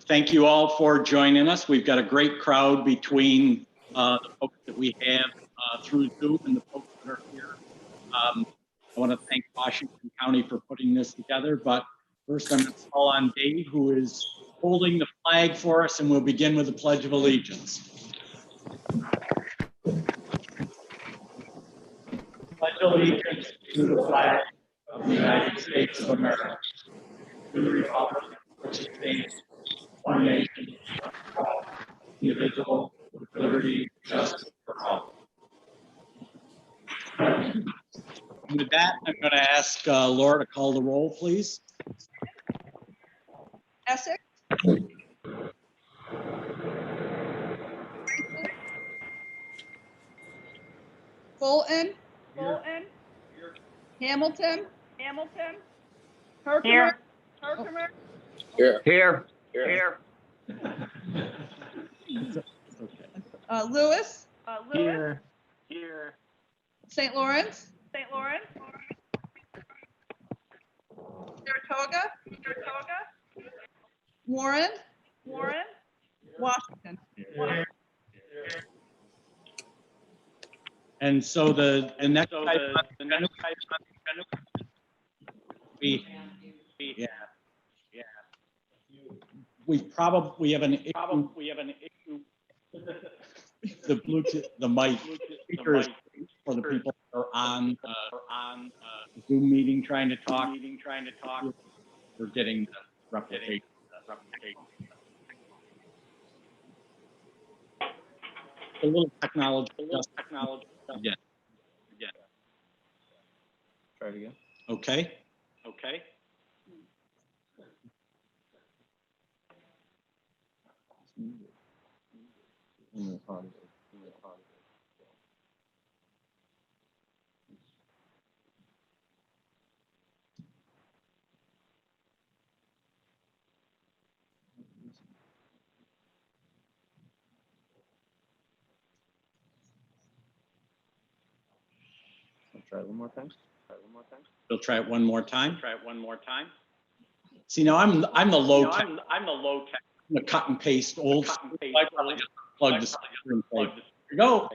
Thank you all for joining us. We've got a great crowd between the folks that we have through Zoom and the folks that are here. I want to thank Washington County for putting this together, but first I'm going to call on Dave, who is holding the flag for us, and we'll begin with the Pledge of Allegiance. Pledge allegiance to the flag of the United States of America, to the republic which stands one nation, indivisible, with liberty, justice for all. And with that, I'm going to ask Laura to call the roll, please. Essex. Fulton. Fulton. Hamilton. Hamilton. Herkimer. Herkimer. Here. Lewis. Lewis. Here. St. Lawrence. St. Lawrence. Saratoga. Saratoga. Warren. Warren. Washington. And so the next item, we have an issue. The Bluetooth, the mic speakers for the people that are on Zoom meeting trying to talk. We're getting the replication. A little technology. Again. Try it again. Okay. Try it one more time. We'll try it one more time. See, now I'm the low tech. I'm the low tech. I'm the cut and paste old. I probably just plug the speaker and say, here you go.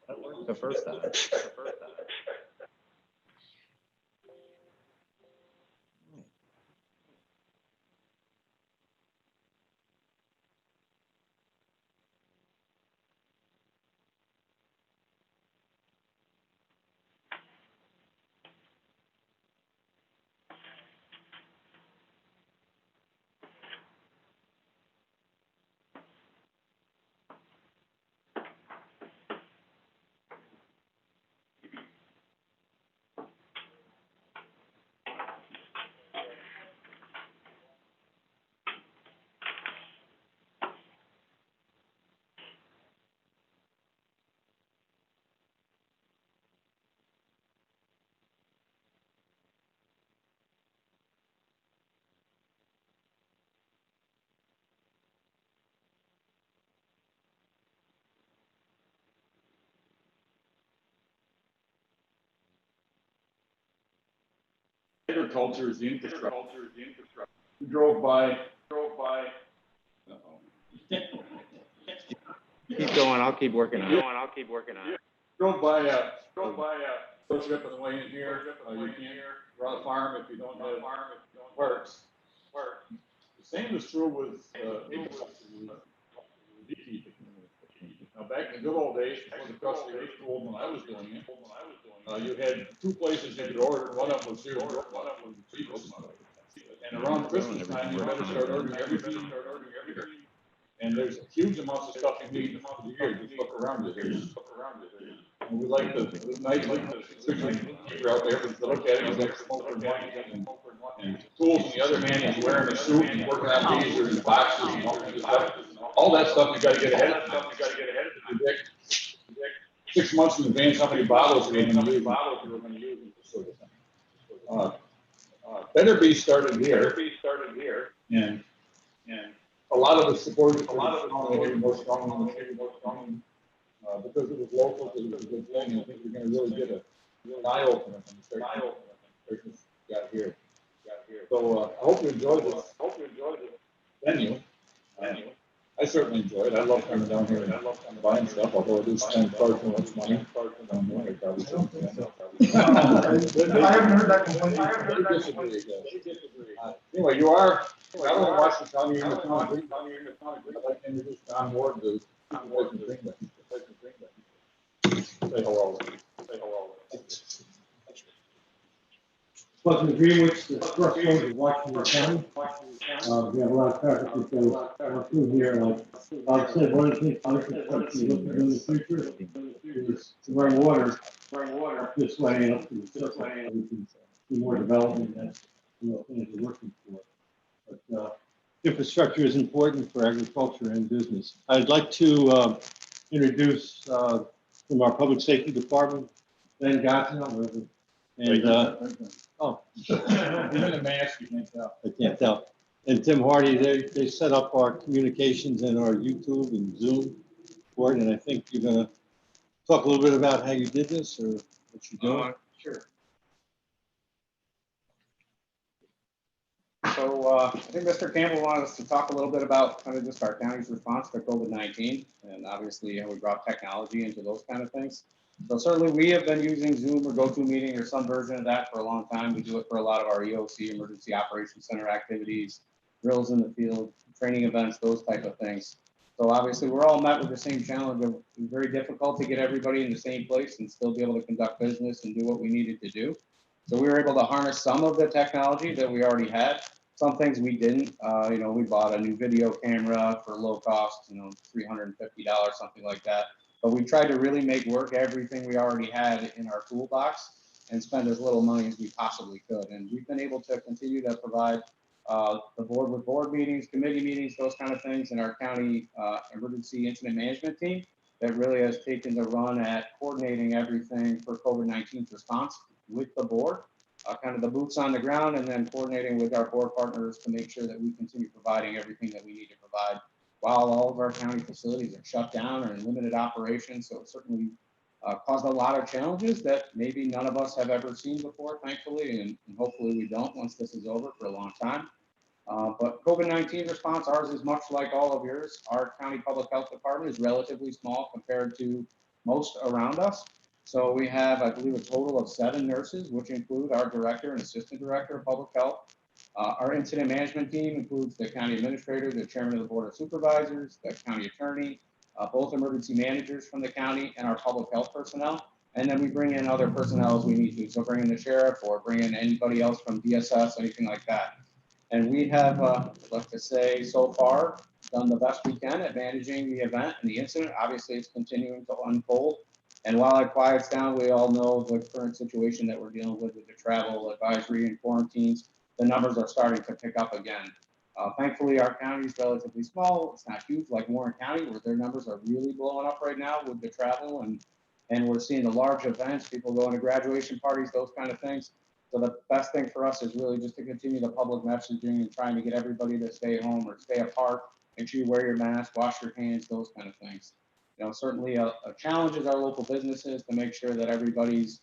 That worked the first time. agriculture is the infrastructure. We drove by. Keep going, I'll keep working on it. Drove by ship on the way in here. You can't run a farm if you don't have parks. The same is true with beekeeping. Now, back in the good old days, before the custody was cool, when I was doing it, you had two places you could order. One of them was here, one of them was the cheapest. And around Christmas time, you better start ordering everything. And there's huge amounts of stuff you need for the year. Just look around you here. And we like the nice picture out there, but to look at it, he's got smoke and tools in the other hand, he's wearing a suit and working on lasers and boxes and all kinds of stuff. All that stuff you gotta get ahead of time. You predict 6 months in advance how many bottles you're gonna use. BetterBee started here. And a lot of the support is more strong because it was local, because it was a good thing, and I think we're going to really get an eye opener from the station got here. So I hope you enjoyed this venue. I certainly enjoyed it. I love coming down here and buying stuff, although it is spend far too much money. I haven't heard that complaint. Anyway, you are not only Washington County, you're in the county. I'd like to introduce John Ward, the supervisor of Greenwich. Say hello. Welcome to Greenwich, the crossroads of Washington County. We have a lot of traffic that goes through here. Like Bob said, one of the things we're looking to do in the future is to run water up this way and up to the circle. We can do more development and things we're working for. But infrastructure is important for agriculture and business. I'd like to introduce from our Public Safety Department, Ben Gottsell, and you're in a mask, you can't tell. I can't tell. And Tim Hardy, they set up our communications and our YouTube and Zoom board, and I think you're going to talk a little bit about how you did this or what you're doing. Sure. So I think Mr. Campbell wanted us to talk a little bit about kind of just our county's response to COVID-19, and obviously we brought technology into those kind of things. So certainly we have been using Zoom or GoToMeeting or some version of that for a long time. We do it for a lot of our EOC, Emergency Operations Center activities, drills in the field, training events, those type of things. So obviously we're all met with the same challenge of it's very difficult to get everybody in the same place and still be able to conduct business and do what we needed to do. So we were able to harness some of the technology that we already had. Some things we didn't. We bought a new video camera for low cost, $350, something like that. But we tried to really make work everything we already had in our toolbox and spend as little money as we possibly could. And we've been able to continue to provide the board with board meetings, committee meetings, those kind of things, and our county emergency incident management team that really has taken the run at coordinating everything for COVID-19 response with the board, kind of the boots on the ground, and then coordinating with our board partners to make sure that we continue providing everything that we need to provide while all of our county facilities are shut down or in limited operation. So it certainly caused a lot of challenges that maybe none of us have ever seen before, thankfully, and hopefully we don't once this is over for a long time. But COVID-19 response, ours is much like all of yours. Our county public health department is relatively small compared to most around us. So we have, I believe, a total of 7 nurses, which include our director and assistant director of public health. Our incident management team includes the county administrator, the chairman of the board of supervisors, the county attorney, both emergency managers from the county, and our public health personnel. And then we bring in other personnel as we need to. So bring in the sheriff or bring in anybody else from DSS, anything like that. And we have, let's just say, so far done the best we can at managing the event and the incident. Obviously, it's continuing to unfold. And while it quiets down, we all know the current situation that we're dealing with the travel advisory and quarantines. The numbers are starting to pick up again. Thankfully, our county is relatively small. It's not huge like Warren County, where their numbers are really blowing up right now with the travel. And we're seeing the large events, people going to graduation parties, those kind of things. So the best thing for us is really just to continue the public messaging and trying to get everybody to stay home or stay apart. Make sure you wear your mask, wash your hands, those kind of things. Certainly a challenge is our local businesses to make sure that everybody's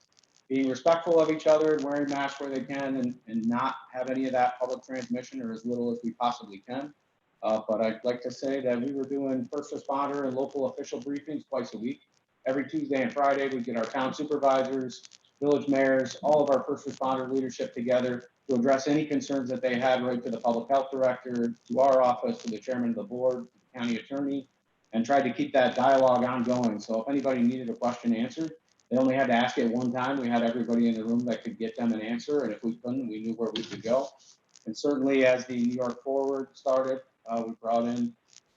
being respectful of each other, wearing masks where they can, and not have any of that public transmission, or as little as we possibly can. But I'd like to say that we were doing first responder and local official briefings twice a week. Every Tuesday and Friday, we get our town supervisors, village mayors, all of our first responder leadership together to address any concerns that they had, right to the public health director, to our office, to the chairman of the board, county attorney, and tried to keep that dialogue ongoing. So if anybody needed a question answered, they only had to ask it one time. We had everybody in the room that could get them an answer, and if we couldn't, we knew where we could go. And certainly as the New York Forward started, we brought in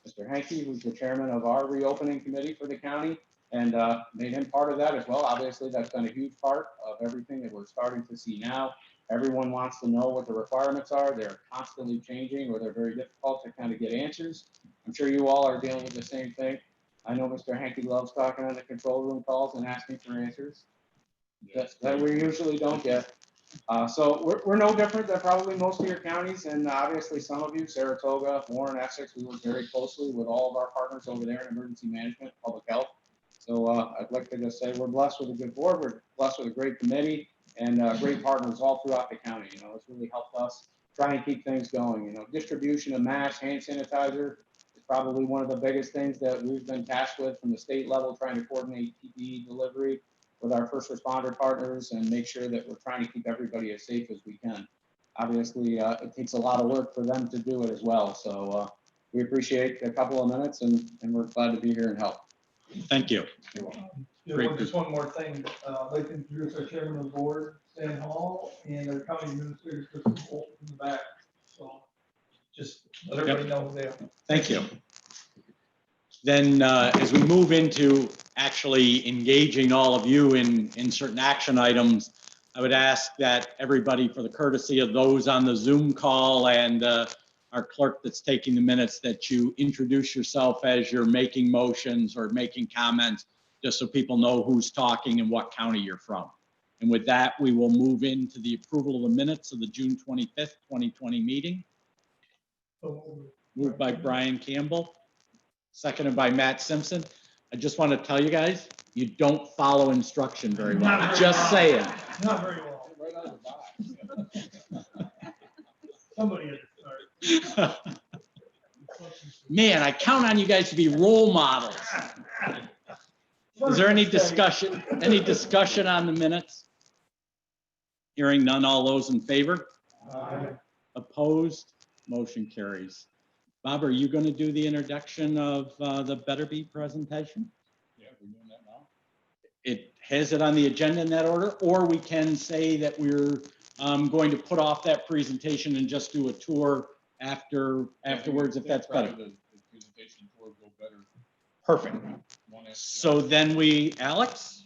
Mr. Hankey, who's the chairman of our reopening committee for the county, and made him part of that as well. Obviously, that's been a huge part of everything that we're starting to see now. Everyone wants to know what the requirements are. They're constantly changing, or they're very difficult to kind of get answers. I'm sure you all are dealing with the same thing. I know Mr. Hankey loves talking on the control room calls and asking for answers that we usually don't get. So we're no different than probably most of your counties, and obviously some of you, Saratoga, Warren, Essex, we work very closely with all of our partners over there in emergency management, public health. So I'd like to just say we're blessed with a good board, we're blessed with a great committee, and great partners all throughout the county. You know, it's really helped us try and keep things going. You know, distribution of masks, hand sanitizer is probably one of the biggest things that we've been tasked with from the state level, trying to coordinate PPE delivery with our first responder partners and make sure that we're trying to keep everybody as safe as we can. Obviously, it takes a lot of work for them to do it as well. So we appreciate a couple of minutes, and we're glad to be here and help. Thank you. Yeah, Great. well, just one more thing. I'd like to introduce our chairman of the board, Stan Hall, and our county administrator, Kristen Holt, in the back. So just let everybody know who they are. Thank you. Then as we move into actually engaging all of you in certain action items, I would ask that everybody, for the courtesy of those on the Zoom call and our clerk that's taking the minutes, that you introduce yourself as you're making motions or making comments, just so people know who's talking and what county you're from. And with that, we will move into the approval of the minutes of the June 25th, 2020 meeting. Moved by Brian Campbell, seconded by Matt Simpson. I just want to tell you guys, you don't follow instruction very well. Just saying. Not very well. Right out of the box. Somebody had to start. Man, I count on you guys to be role models. Is there any discussion on the minutes? Hearing none, all those in favor? Opposed? Motion carries. Bob, are you going to do the introduction of the BetterBee presentation? Yeah, we're doing that now. It has it on the agenda in that order, or we can say that we're going to put off that presentation and just do a tour afterwards, if that's better. The presentation tour will go better. Perfect. One after the So then Alex,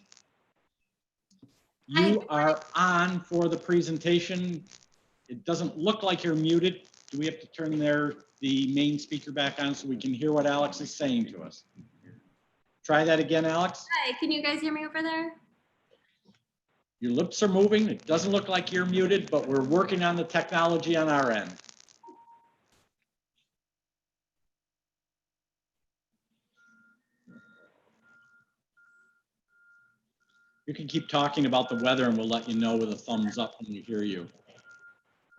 you are on for the presentation. It doesn't look like you're muted. Do we have to turn the main speaker back on so we can hear what Alex is saying to us? Try that again, Alex. Hi, can you guys hear me over there? Your lips are moving. It doesn't look like you're muted, but we're working on the technology on our end. You can keep talking about the weather and we'll let you know with a thumbs up when we hear you.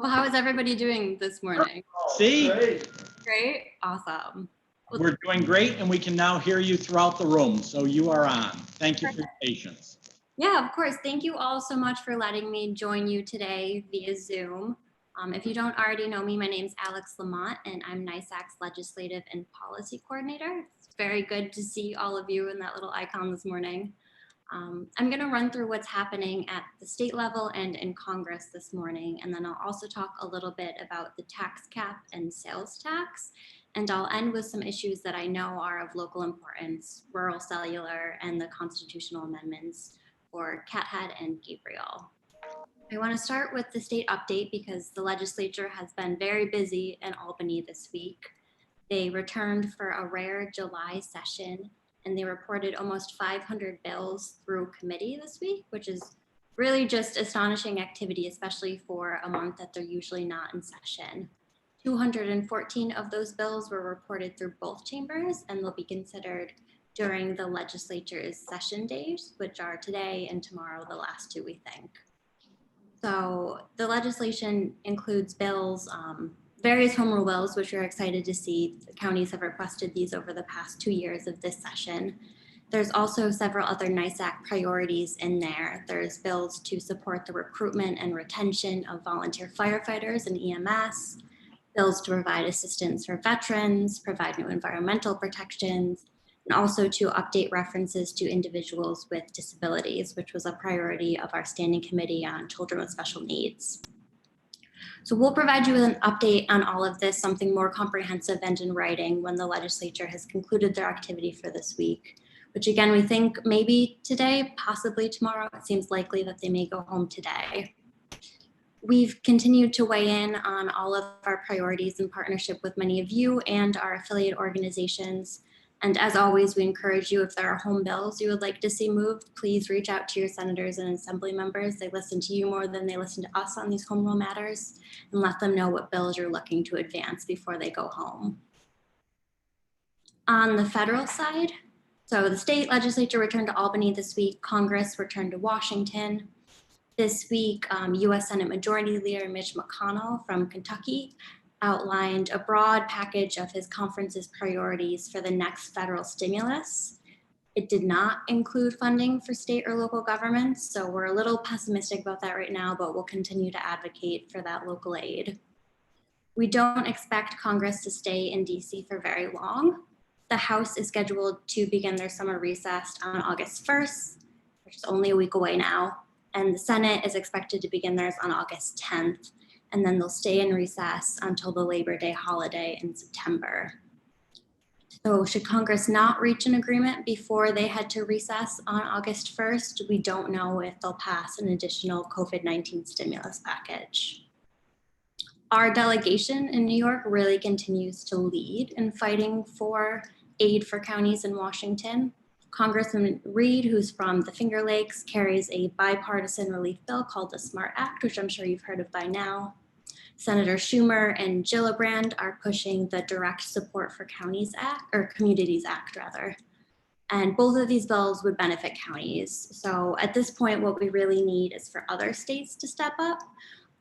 Well, how is everybody doing this morning? See? Great, awesome. We're doing great, and we can now hear you throughout the room, so you are on. Thank you for your patience. Yeah, of course. Thank you all so much for letting me join you today via Zoom. If you don't already know me, my name is Alex Lamont, and I'm NISAC's Legislative and Policy Coordinator. It's very good to see all of you in that little icon this morning. I'm going to run through what's happening at the state level and in Congress this morning, and then I'll also talk a little bit about the tax cap and sales tax, and I'll end with some issues that I know are of local importance, rural cellular, and the constitutional amendments for Cathead and Gabriel. I want to start with the state update because the legislature has been very busy in Albany this week. They returned for a rare July session, and they reported almost 500 bills through committee this week, which is really just astonishing activity, especially for a month that they're usually not in session. 214 of those bills were reported through both chambers, and they'll be considered during the legislature's session days, which are today and tomorrow, the last two, we think. So the legislation includes bills, various home rule bills, which we're excited to see. The counties have requested these over the past 2 years of this session. There's also several other NISAC priorities in there. There's bills to support the recruitment and retention of volunteer firefighters and EMS, bills to provide assistance for veterans, provide new environmental protections, and also to update references to individuals with disabilities, which was a priority of our Standing Committee on Children with Special Needs. So we'll provide you with an update on all of this, something more comprehensive and in writing when the legislature has concluded their activity for this week, which again, we think maybe today, possibly tomorrow. It seems likely that they may go home today. We've continued to weigh in on all of our priorities in partnership with many of you and our affiliate organizations. And as always, we encourage you, if there are home bills you would like to see moved, please reach out to your senators and assembly members. They listen to you more than they listen to us on these home rule matters, and let them know what bills you're looking to advance before they go home. On the federal side, so the state legislature returned to Albany this week, Congress returned to Washington. This week, US Senate Majority Leader Mitch McConnell from Kentucky outlined a broad package of his conference's priorities for the next federal stimulus. It did not include funding for state or local governments, so we're a little pessimistic about that right now, but we'll continue to advocate for that local aid. We don't expect Congress to stay in DC for very long. The House is scheduled to begin their summer recess on August 1st, which is only a week away now, and the Senate is expected to begin theirs on August 10th. And then they'll stay in recess until the Labor Day holiday in September. So should Congress not reach an agreement before they head to recess on August 1st, we don't know if they'll pass an additional COVID-19 stimulus package. Our delegation in New York really continues to lead in fighting for aid for counties in Washington. Congressman Reed, who's from the Finger Lakes, carries a bipartisan relief bill called the SMART Act, which I'm sure you've heard of by now. Senator Schumer and Gillibrand are pushing the Direct Support for Counties Act, or Communities Act rather. And both of these bills would benefit counties. So at this point, what we really need is for other states to step up.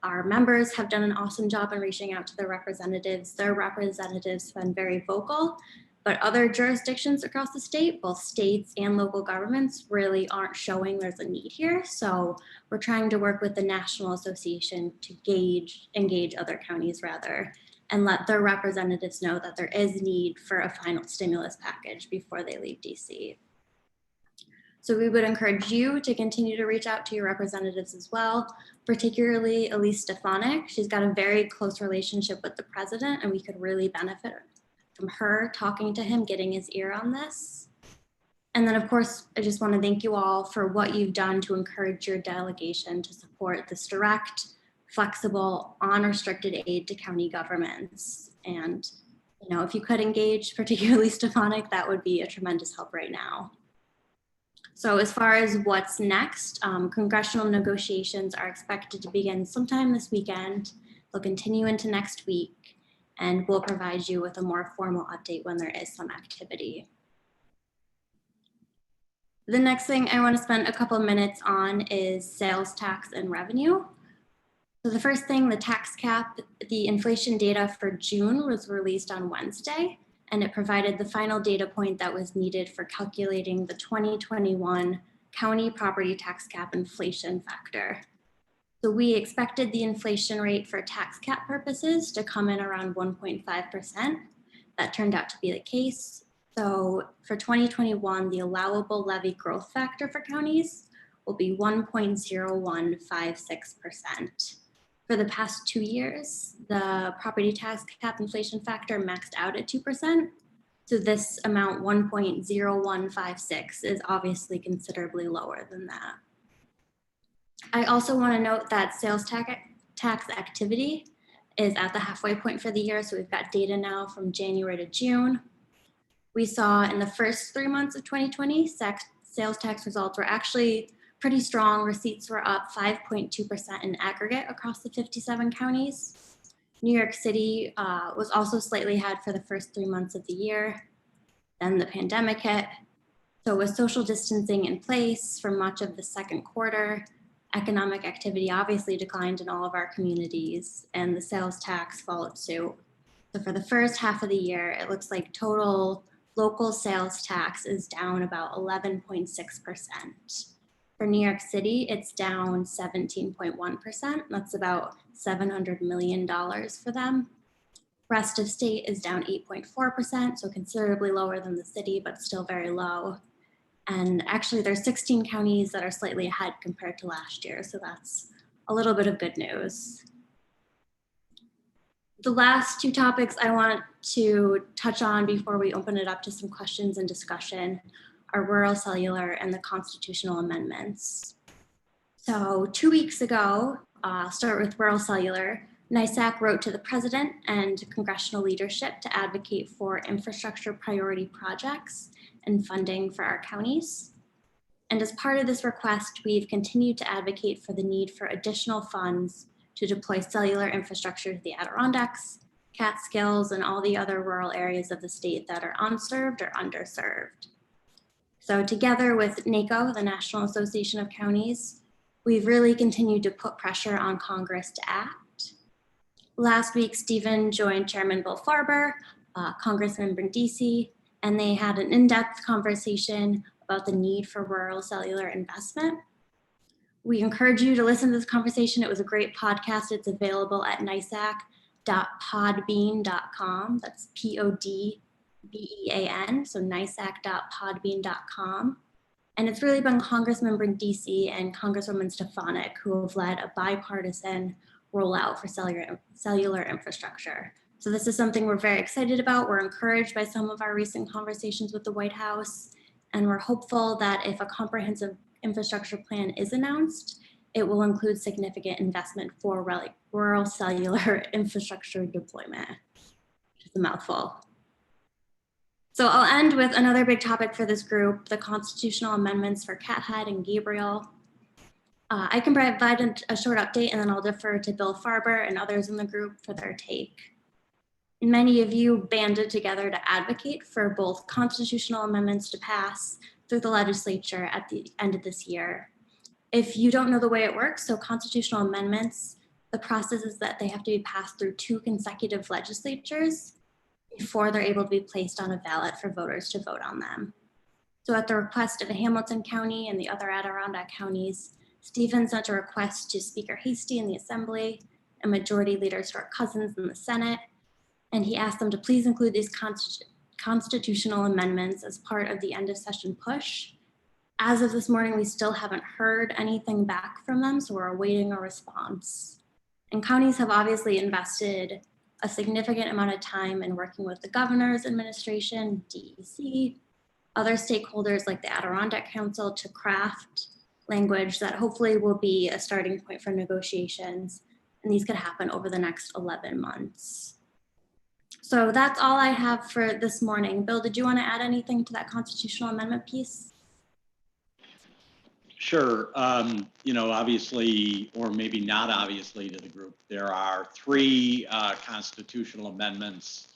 Our members have done an awesome job in reaching out to their representatives. Their representatives have been very vocal. But other jurisdictions across the state, both states and local governments, really aren't showing there's a need here. So we're trying to work with the National Association to engage other counties rather, and let their representatives know that there is need for a final stimulus package before they leave DC. So we would encourage you to continue to reach out to your representatives as well, particularly Elise Stefanik. She's got a very close relationship with the president, and we could really benefit from her talking to him, getting his ear on this. And then of course, I just want to thank you all for what you've done to encourage your delegation to support this direct, flexible, unrestricted aid to county governments. And if you could engage, particularly Stefanik, that would be a tremendous help right now. So as far as what's next, congressional negotiations are expected to begin sometime this weekend. They'll continue into next week. And we'll provide you with a more formal update when there is some activity. The next thing I want to spend a couple of minutes on is sales tax and revenue. So the first thing, the tax cap, the inflation data for June was released on Wednesday, and it provided the final data point that was needed for calculating the 2021 county property tax cap inflation factor. So we expected the inflation rate for tax cap purposes to come in around 1.5%. That turned out to be the case. So for 2021, the allowable levy growth factor for counties will be 1.0156%. For the past 2 years, the property tax cap inflation factor maxed out at 2%. So this amount, 1.0156, is obviously considerably lower than that. I also want to note that sales tax activity is at the halfway point for the year. So we've got data now from January to June. We saw in the first 3 months of 2020, sales tax results were actually pretty strong. Receipts were up 5.2% in aggregate across the 57 counties. New York City was also slightly ahead for the first 3 months of the year. Then the pandemic hit, So with social distancing in place for much of the second quarter, economic activity obviously declined in all of our communities, and the sales tax followed suit. So for the first half of the year, it looks like total local sales tax is down about 11.6%. For New York City, it's down 17.1%. That's about $700 million for them. Rest of state is down 8.4%, so considerably lower than the city, but still very low. And actually there's 16 counties that are slightly ahead compared to last year, so that's a little bit of good news. The last two topics I want to touch on before we open it up to some questions and discussion are rural cellular and the constitutional amendments. So 2 weeks ago, I'll start with rural cellular. NYSAC wrote to the president and congressional leadership to advocate for infrastructure priority projects and funding for our counties. And as part of this request, we've continued to advocate for the need for additional funds to deploy cellular infrastructure to the Adirondacks, Catskills, and all the other rural areas of the state that are unserved or underserved. So together with NACO, the National Association of Counties, we've really continued to put pressure on Congress to act. Last week, Stephen joined Chairman Bill Farber, Congressman Brindisi, and they had an in-depth conversation about the need for rural cellular investment. We encourage you to listen to this conversation. It was a great podcast. It's available at nysac.podbean.com. That's PODBEAN, so nysac.podbean.com. And it's really been Congressman Brindisi and Congresswoman Stefanik who have led a bipartisan rollout for cellular infrastructure. So this is something we're very excited about. We're encouraged by some of our recent conversations with the White House, and we're hopeful that if a comprehensive infrastructure plan is announced, it will include significant investment for rural cellular infrastructure deployment, which is a mouthful. So I'll end with another big topic for this group, the constitutional amendments for Cathead and Gabriel. I can provide a short update and then I'll defer to Bill Farber and others in the group for their take. Many of you banded together to advocate for both constitutional amendments to pass through the legislature at the end of this year. If you don't know the way it works, so constitutional amendments, the process is that they have to be passed through 2 consecutive legislatures before they're able to be placed on a ballot for voters to vote on them. So at the request of Hamilton County and the other Adirondack counties, Stephen sent a request to Speaker Hasty in the Assembly and Majority Leader Stuart Cousins in the Senate, and he asked them to please include these constitutional amendments as part of the end of session push. As of this morning, we still haven't heard anything back from them, so we're awaiting a response. And counties have obviously invested a significant amount of time in working with the governor's administration, DEC, other stakeholders like the Adirondack Council to craft language that hopefully will be a starting point for negotiations. And these could happen over the next 11 months. So that's all I have for this morning. Bill, did you want to add anything to that constitutional amendment piece? Sure. Obviously, or maybe not obviously to the group, there are 3 constitutional amendments.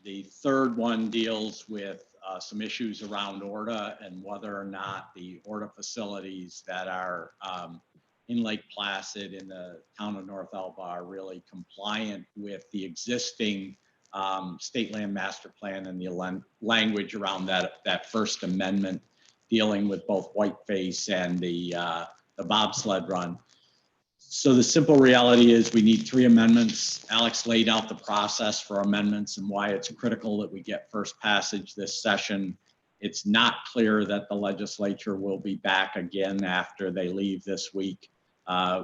The third one deals with some issues around ORTA and whether or not the ORTA facilities that are in Lake Placid in the town of North Elba are really compliant with the existing state land master plan and the language around that first amendment dealing with both Whiteface and the bobsled run. So the simple reality is we need 3 amendments. Alex laid out the process for amendments and why it's critical that we get first passage this session. It's not clear that the legislature will be back again after they leave this week.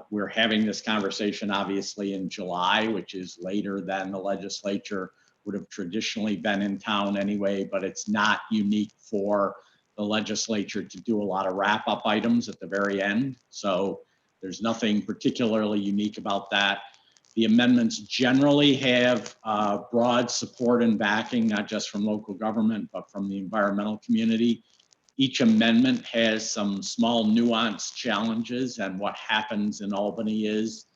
We're having this conversation obviously in July, which is later than the legislature would have traditionally been in town anyway, but it's not unique for the legislature to do a lot of wrap-up items at the very end. So there's nothing particularly unique about that. The amendments generally have broad support and backing, not just from local government, but from the environmental community. Each amendment has some small nuanced challenges, and what happens in Albany is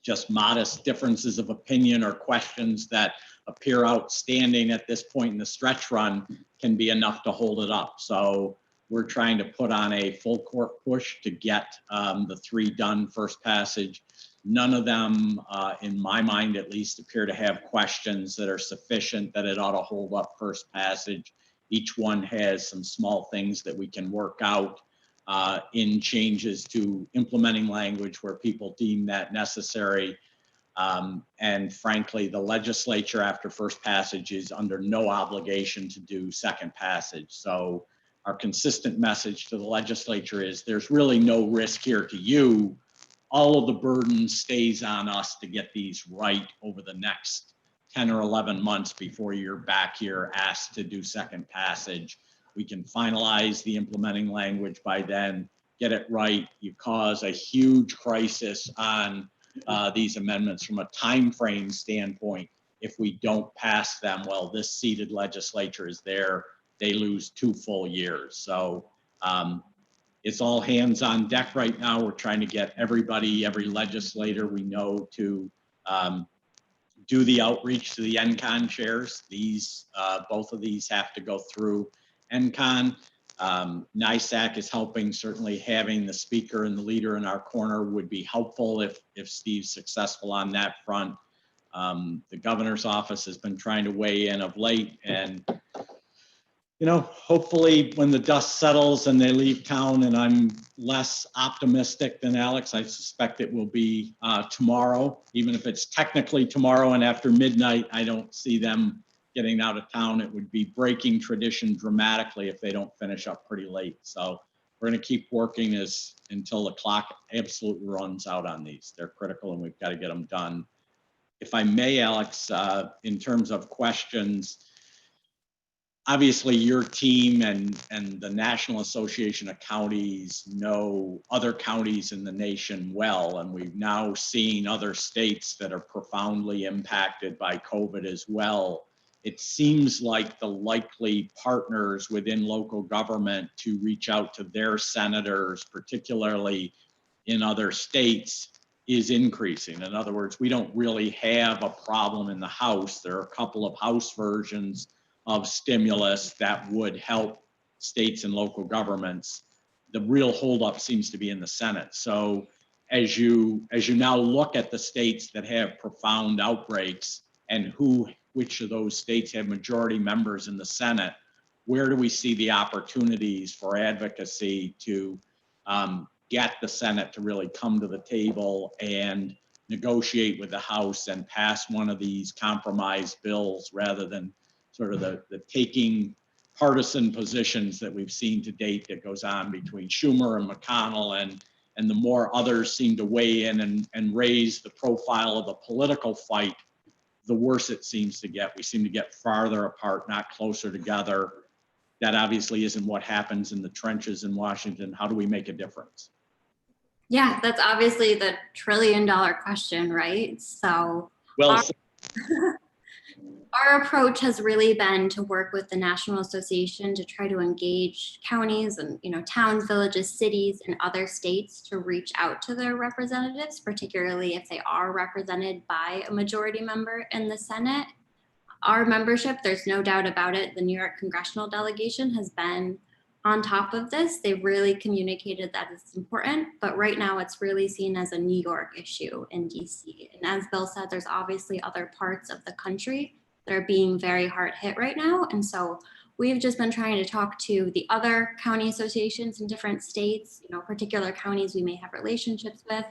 just modest differences of opinion or questions that appear outstanding at this point in the stretch run can be enough to hold it up. So we're trying to put on a full court push to get the 3 done first passage. None of them, in my mind at least, appear to have questions that are sufficient that it ought to hold up first passage. Each one has some small things that we can work out in changes to implementing language where people deem that necessary. And frankly, the legislature after first passage is under no obligation to do second passage. So our consistent message to the legislature is there's really no risk here to you. All of the burden stays on us to get these right over the next 10 or 11 months before you're back here asked to do second passage. We can finalize the implementing language by then, get it right. You cause a huge crisis on these amendments from a time frame standpoint. If we don't pass them, well, this seated legislature is there, they lose 2 full years. So it's all hands on deck right now. We're trying to get everybody, every legislator we know to do the outreach to the NCON chairs. These, both of these have to go through NCON. NISAC is helping. Certainly having the speaker and the leader in our corner would be helpful if Steve's successful on that front. The governor's office has been trying to weigh in of late, and hopefully when the dust settles and they leave town, and I'm less optimistic than Alex, I suspect it will be tomorrow. Even if it's technically tomorrow and after midnight, I don't see them getting out of town. It would be breaking tradition dramatically if they don't finish up pretty late. So we're going to keep working until the clock absolutely runs out on these. They're critical and we've got to get them done. If I may, Alex, in terms of questions, obviously your team and the National Association of Counties know other counties in the nation well, and we've now seen other states that are profoundly impacted by COVID as well. It seems like the likely partners within local government to reach out to their senators, particularly in other states, is increasing. In other words, we don't really have a problem in the House. There are a couple of House versions of stimulus that would help states and local governments. The real holdup seems to be in the Senate. So as you now look at the states that have profound outbreaks and which of those states have majority members in the Senate, where do we see the opportunities for advocacy to get the Senate to really come to the table and negotiate with the House and pass one of these compromise bills rather than sort of the taking partisan positions that we've seen to date that goes on between Schumer and McConnell, and the more others seem to weigh in and raise the profile of the political fight, the worse it seems to get. We seem to get farther apart, not closer together. That obviously isn't what happens in the trenches in Washington. How do we make a difference? Yeah, that's obviously the $1 trillion question, right? So Well, our approach has really been to work with the National Association to try to engage counties and towns, villages, cities, and other states to reach out to their representatives, particularly if they are represented by a majority member in the Senate. Our membership, there's no doubt about it, the New York congressional delegation has been on top of this. They've really communicated that it's important, but right now it's really seen as a New York issue in DC. And as Bill said, there's obviously other parts of the country that are being very hard hit right now. And so we've just been trying to talk to the other county associations in different states, particular counties we may have relationships with.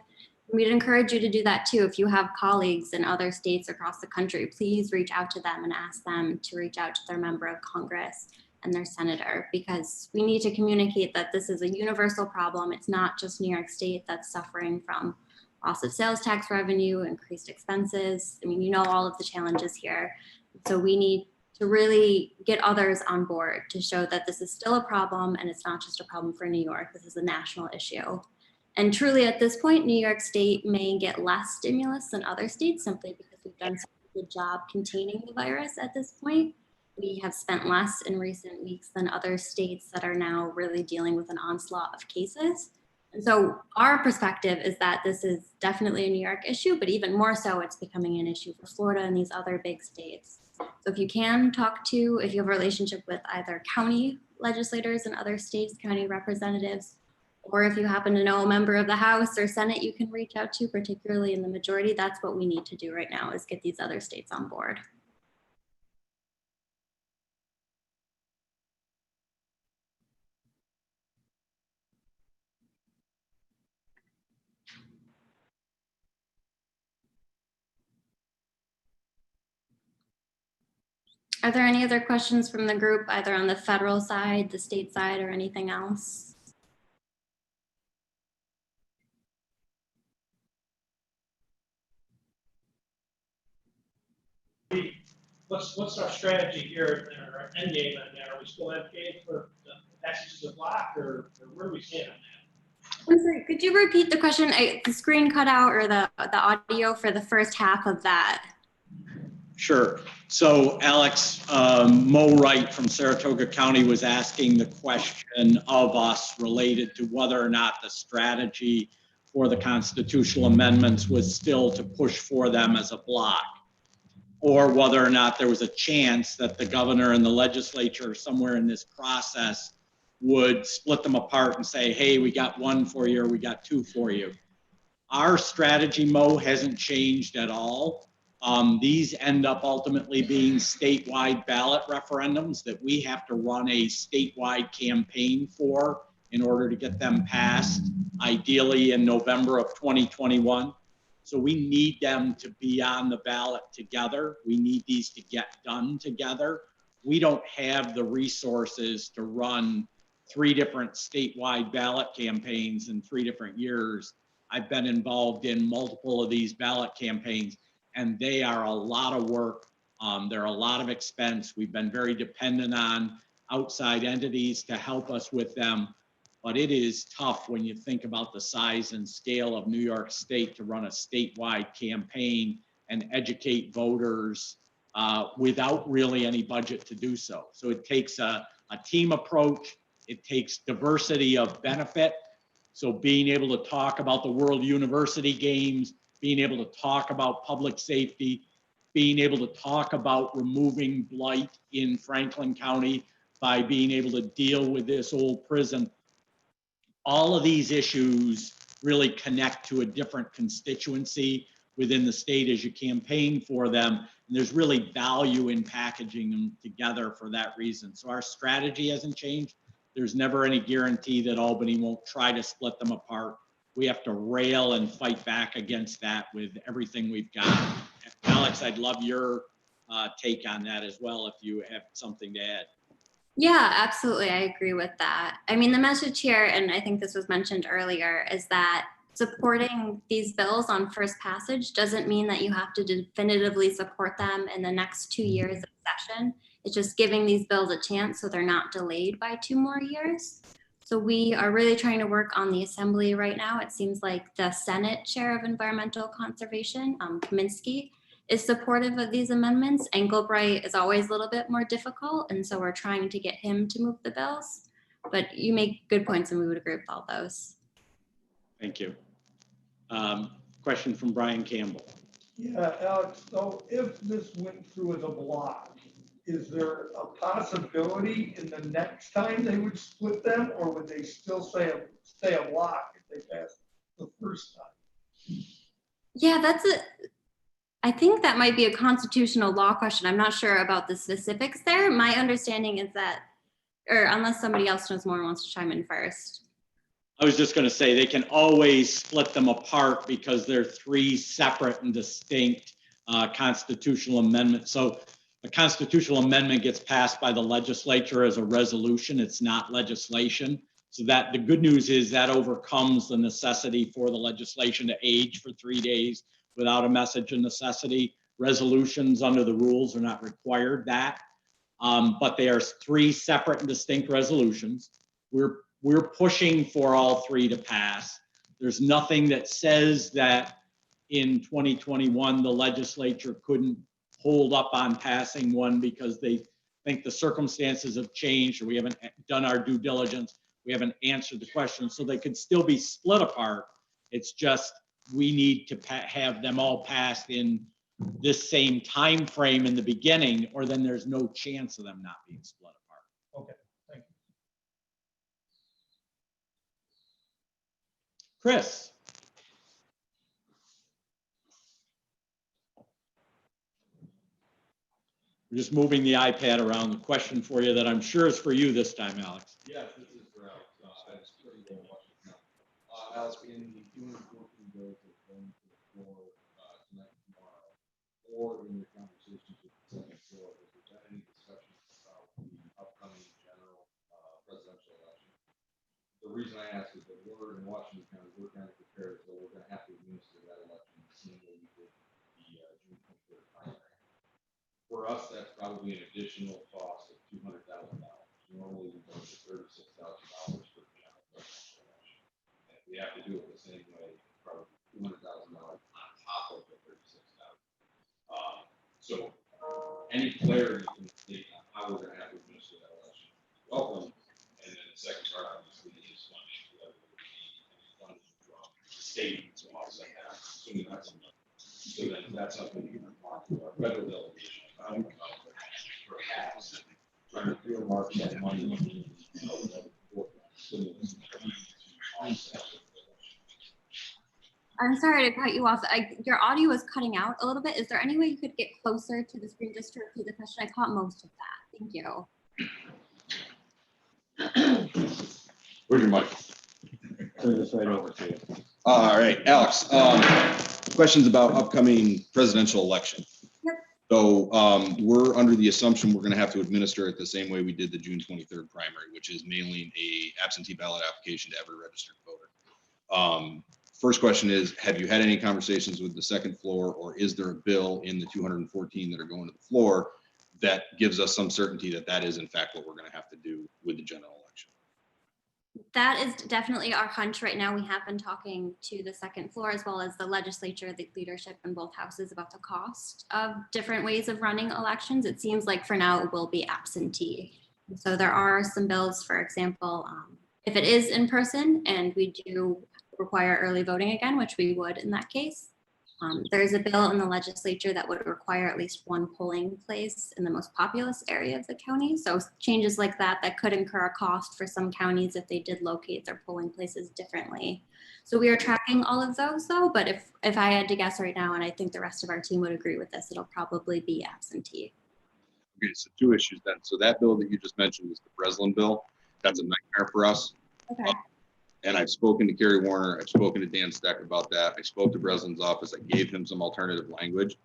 We'd encourage you to do that too. If you have colleagues in other states across the country, please reach out to them and ask them to reach out to their member of Congress and their senator, because we need to communicate that this is a universal problem. It's not just New York State that's suffering from loss of sales tax revenue, increased expenses. I mean, all of the challenges here. So we need to really get others on board to show that this is still a problem and it's not just a problem for New York. This is a national issue. And truly at this point, New York State may get less stimulus than other states simply because we've done such a good job containing the virus at this point. We have spent less in recent weeks than other states that are now really dealing with an onslaught of cases. And so our perspective is that this is definitely a New York issue, but even more so, it's becoming an issue for Florida and these other big states. So if you can if you have a relationship with either county legislators and other states, county representatives, or if you happen to know a member of the House or Senate you can reach out to, particularly in the majority, that's what we need to do right now is get these other states on board. Are there any other questions from the group, either on the federal side, the state side, or anything else? What's our strategy here and our end game on that? Are we still advocating for the passage of the block, or where do we stand on that? I'm sorry, could you repeat the question? The screen cut out, or the audio for the first half of that? Sure. So Alex, Mo Wright from Saratoga County was asking the question of us related to whether or not the strategy for the constitutional amendments was still to push for them as a block, or whether or not there was a chance that the governor and the legislature somewhere in this process would split them apart and say, hey, we got one for you or we got two for you. Our strategy, Mo, hasn't changed at all. These end up ultimately being statewide ballot referendums that we have to run a statewide campaign for in order to get them passed, ideally in November of 2021. So we need them to be on the ballot together. We need these to get done together. We don't have the resources to run 3 different statewide ballot campaigns in 3 different years. I've been involved in multiple of these ballot campaigns, and they are a lot of work. They're a lot of expense. We've been very dependent on outside entities to help us with them. But it is tough when you think about the size and scale of New York State to run a statewide campaign and educate voters without really any budget to do so. So it takes a team approach. It takes diversity of benefit. So being able to talk about the World University Games, being able to talk about public safety, being able to talk about removing blight in Franklin County by being able to deal with this old prison. All of these issues really connect to a different constituency within the state as you campaign for them. And there's really value in packaging them together for that reason. So our strategy hasn't changed. There's never any guarantee that Albany won't try to split them apart. We have to rail and fight back against that with everything we've got. Alex, I'd love your take on that as well, if you have something to add. Yeah, absolutely. I agree with that. I mean, the message here, and I think this was mentioned earlier, is that supporting these bills on first passage doesn't mean that you have to definitively support them in the next 2 years of session. It's just giving these bills a chance so they're not delayed by 2 more years. So we are really trying to work on the assembly right now. It seems like the Senate Chair of Environmental Conservation, Kaminsky, is supportive of these amendments. Engelbright is always a little bit more difficult, and so we're trying to get him to move the bills. But you make good points, and we would agree with all those. Thank you. Question from Brian Campbell. Yeah, Alex, so if this went through as a block, is there a possibility in the next time they would split them, or would they still stay a block if they passed the first time? Yeah, I think that might be a constitutional law question. I'm not sure about the specifics there. My understanding is that, or unless somebody else knows more and wants to chime in first. I was just going to say they can always split them apart because they're 3 separate and distinct constitutional amendments. So a constitutional amendment gets passed by the legislature as a resolution. It's not legislation. So that the good news is that overcomes the necessity for the legislation to age for 3 days without a message of necessity. Resolutions under the rules are not required that, but they are 3 separate and distinct resolutions. We're pushing for all 3 to pass. There's nothing that says that in 2021 the legislature couldn't hold up on passing one because they think the circumstances have changed or we haven't done our due diligence. We haven't answered the question, so they could still be split apart. It's just we need to have them all passed in this same time frame in the beginning, or then there's no chance of them not being split apart. Okay, thank you. Chris? We're just moving the iPad around. The question for you that I'm sure is for you this time, Alex. Yes, this is for Alex. I was pretty well watching now. Alex, in the 214 bills that are going to the floor tonight and tomorrow, or in your conversations with the second floor, has there been any discussion about the upcoming general presidential election? The reason I ask is that we're in Washington County, we're kind of prepared, so we're going to have to administer that election the same way we did the June 23rd primary. For us, that's probably an additional cost of $200,000. Normally, we go to $36,000 for the general presidential election. And if we have to do it the same way, it's probably $200,000 on top of the $36,000. So, any clarity from the state on how we're going to have to administer that election, welcome. And then the second part, obviously, is funding, whether it be any funding from the state to offset that. Assuming that's enough. So then that's something you can talk to our federal delegation about, perhaps trying to earmark that money. I'm sorry to cut you off. Your audio is cutting out a little bit. Is there any way you could get closer to the screen just to repeat the question? I caught most of that. Thank you. Where's your mic? Turn this right over to you. All right, Alex, questions about upcoming presidential election. Yep. So we're under the assumption we're going to have to administer it the same way we did the June 23rd primary, which is mailing a absentee ballot application to every registered voter. First question is, have you had any conversations with the second floor, or is there a bill in the 214 that are going to the floor that gives us some certainty that that is in fact what we're going to have to do with the general election? That is definitely our hunch right now. We have been talking to the second floor as well as the legislature, the leadership in both houses about the cost of different ways of running elections. It seems like for now it will be absentee. So there are some bills, for example, if it is in person and we do require early voting again, which we would in that case. There's a bill in the legislature that would require at least one polling place in the most populous area of the county. So changes like that could incur a cost for some counties if they did locate their polling places differently. So we are tracking all of those though, but if I had to guess right now, and I think the rest of our team would agree with this, it'll probably be absentee. Okay, so two issues then. So that bill that you just mentioned is the Breslin bill. That's a nightmare for us. Okay. And I've spoken to Kerry Warner, I've spoken to Dan Steck about that. I spoke to Breslin's office, I gave him some alternative language.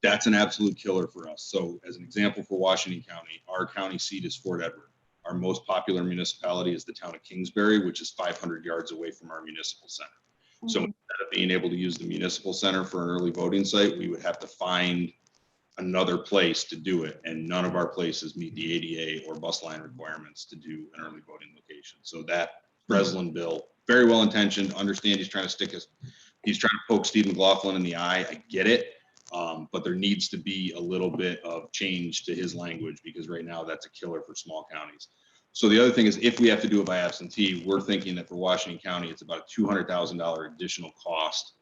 That's an absolute killer for us. So as an example for Washington County, our county seat is Fort Edward. Our most popular municipality is the town of Kingsbury, which is 500 yards away from our municipal center. Mm-hmm. So instead of being able to use the municipal center for an early voting site, we would have to find another place to do it. And none of our places meet the ADA or bus line requirements to do an early voting location. So that Breslin bill, very well intentioned, understand he's trying to poke Steve McLaughlin in the eye. I get it. But there needs to be a little bit of change to his language because right now that's a killer for small counties. So the other thing is if we have to do it by absentee, we're thinking that for Washington County, it's about a $200,000 additional cost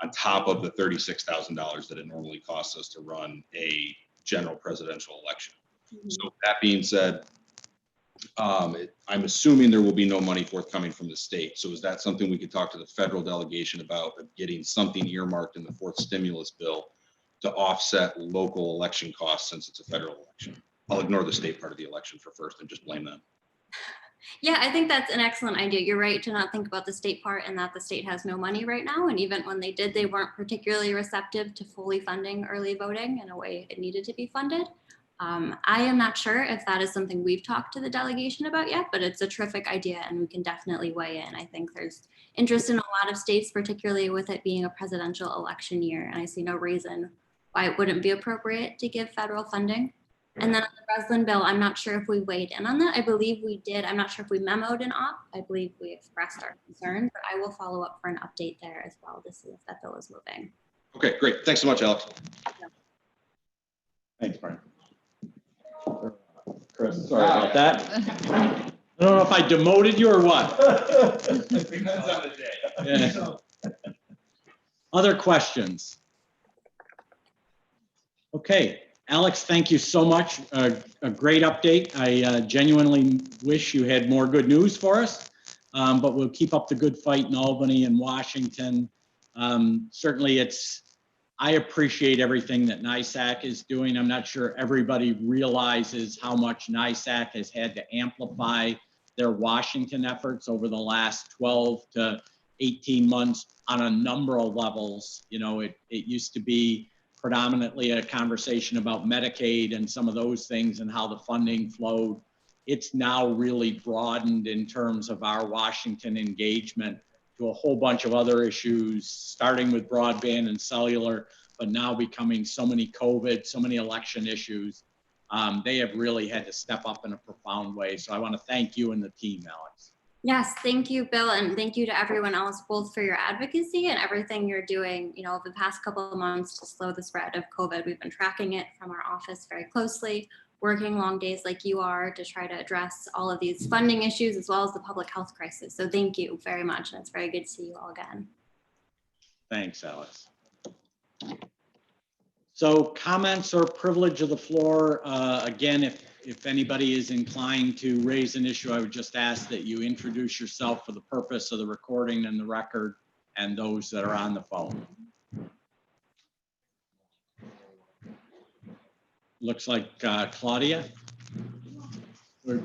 on top of the $36,000 that it normally costs us to run a general presidential election. Mm-hmm. So that being said, I'm assuming there will be no money forthcoming from the state. So is that something we could talk to the federal delegation about, of getting something earmarked in the fourth stimulus bill to offset local election costs since it's a federal election? I'll ignore the state part of the election for first and just blame them. Yeah, I think that's an excellent idea. You're right to not think about the state part and that the state has no money right now. And even when they did, they weren't particularly receptive to fully funding early voting in a way it needed to be funded. I am not sure if that is something we've talked to the delegation about yet, but it's a terrific idea and we can definitely weigh in. I think there's interest in a lot of states, particularly with it being a presidential election year. And I see no reason why it wouldn't be appropriate to give federal funding. And then on the Breslin bill, I'm not sure if we weighed in on that. I believe we did. I'm not sure if we memoed an op. I believe we expressed our concern, but I will follow up for an update there as well to see if that bill is moving. Okay, great. Thanks so much, Alex. Yeah. Thanks, Brian. Chris, sorry about that. I don't know if I demoted you or what. Depends on the day. Yeah. Other questions? Okay, Alex, thank you so much. A great update. I genuinely wish you had more good news for us, but we'll keep up the good fight in Albany and Washington. Certainly I appreciate everything that NISAC is doing. I'm not sure everybody realizes how much NISAC has had to amplify their Washington efforts over the last 12 to 18 months on a number of levels. You know, it used to be predominantly a conversation about Medicaid and some of those things and how the funding flowed. It's now really broadened in terms of our Washington engagement to a whole bunch of other issues, starting with broadband and cellular, but now becoming so many COVID, so many election issues. They have really had to step up in a profound way. So I want to thank you and the team, Alex. Yes, thank you, Bill, and thank you to everyone else, both for your advocacy and everything you're doing, you know, over the past couple of months to slow the spread of COVID. We've been tracking it from our office very closely, working long days like you are to try to address all of these funding issues as well as the public health crisis. So thank you very much, and it's very good to see you all again. Thanks, Alex. So comments or privilege of the floor. Again, if anybody is inclined to raise an issue, I would just ask that you introduce yourself for the purpose of the recording and the record, and those that are on the phone. Looks like Claudia. We're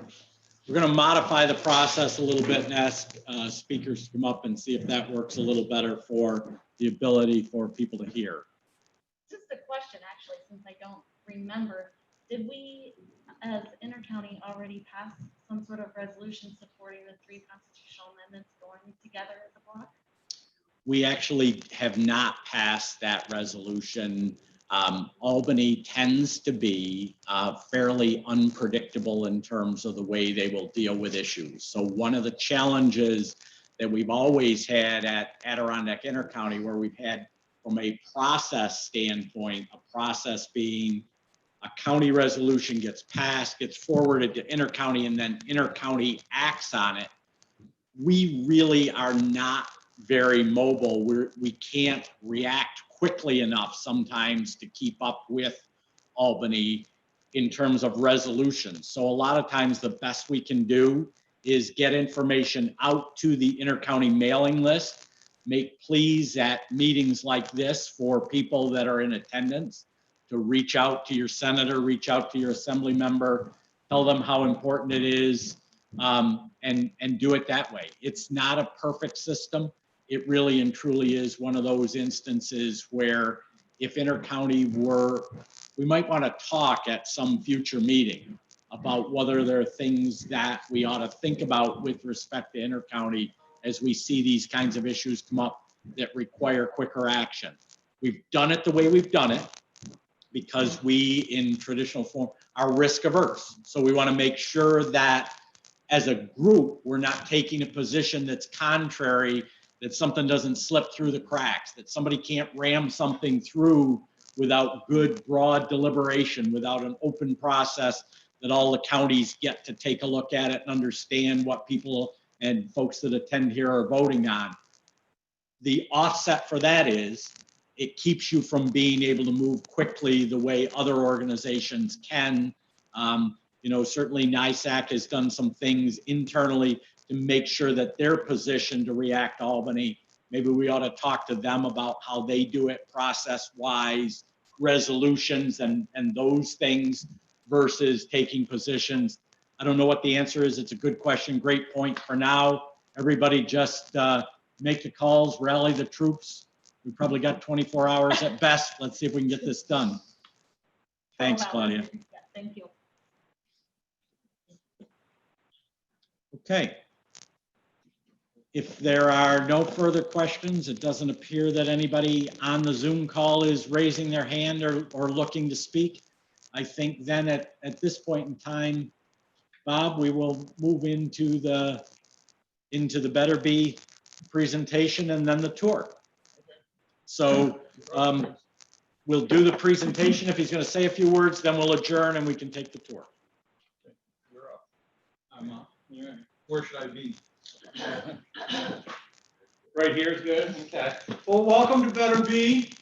going to modify the process a little bit and ask speakers to come up and see if that works a little better for the ability for people to hear. Just a question, actually, since I don't remember, did we, as intercounty, already pass some sort of resolution supporting the 3 constitutional amendments going together as a block? We actually have not passed that resolution. Albany tends to be fairly unpredictable in terms of the way they will deal with issues. So one of the challenges that we've always had at Adirondack Intercounty, where we've had from a process standpoint, a process being a county resolution gets passed, gets forwarded to intercounty, and then intercounty acts on it. We really are not very mobile. We can't react quickly enough sometimes to keep up with Albany in terms of resolutions. So a lot of times the best we can do is get information out to the intercounty mailing list, make pleas at meetings like this for people that are in attendance to reach out to your senator, reach out to your assembly member, tell them how important it is, and do it that way. It's not a perfect system. It really and truly is one of those instances where if intercounty we might want to talk at some future meeting about whether there are things that we ought to think about with respect to intercounty as we see these kinds of issues come up that require quicker action. We've done it the way we've done it because we, in traditional form, are risk averse. So we want to make sure that as a group, we're not taking a position that's contrary, that something doesn't slip through the cracks, that somebody can't ram something through without good, broad deliberation, without an open process that all the counties get to take a look at it and understand what people and folks that attend here are voting on. The offset for that is it keeps you from being able to move quickly the way other organizations can. You know, certainly NISAC has done some things internally to make sure that they're positioned to react to Albany. Maybe we ought to talk to them about how they do it process-wise, resolutions and those things versus taking positions. I don't know what the answer is. It's a good question. Great point. For now, everybody just make the calls, rally the troops. We probably got 24 hours at best. Let's see if we can get this done. Thanks, Claudia. Yeah, thank you. Okay. If there are no further questions, it doesn't appear that anybody on the Zoom call is raising their hand or looking to speak. I think then at this point in time, Bob, we will move into the BetterBee presentation and then the tour. So we'll do the presentation. If he's going to say a few words, then we'll adjourn and we can take the tour. You're up. I'm up. All right. Where should I be? Right here is good. Okay. Well, welcome to BetterBee.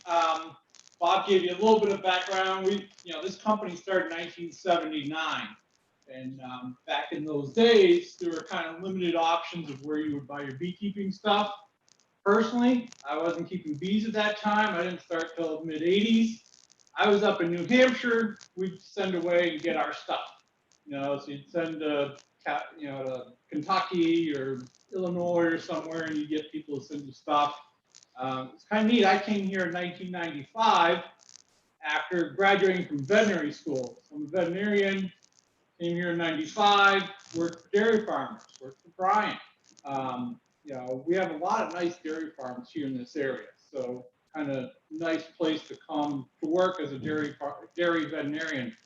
Bob gave you a little bit of background. This company started in 1979. And back in those days, there were kind of limited options of where you would buy your beekeeping stuff. Personally, I wasn't keeping bees at that time. I didn't start till the mid-'80s. I was up in New Hampshire. We'd send away and get our stuff. So you'd send to Kentucky or Illinois or somewhere, and you get people to send you stuff. It's kind of neat. I came here in 1995 after graduating from veterinary school. So I'm a veterinarian. Came here in 95. Worked for dairy farmers. Worked for Brian. We have a lot of nice dairy farms here in this area. So kind of nice place to come to work as a dairy veterinarian.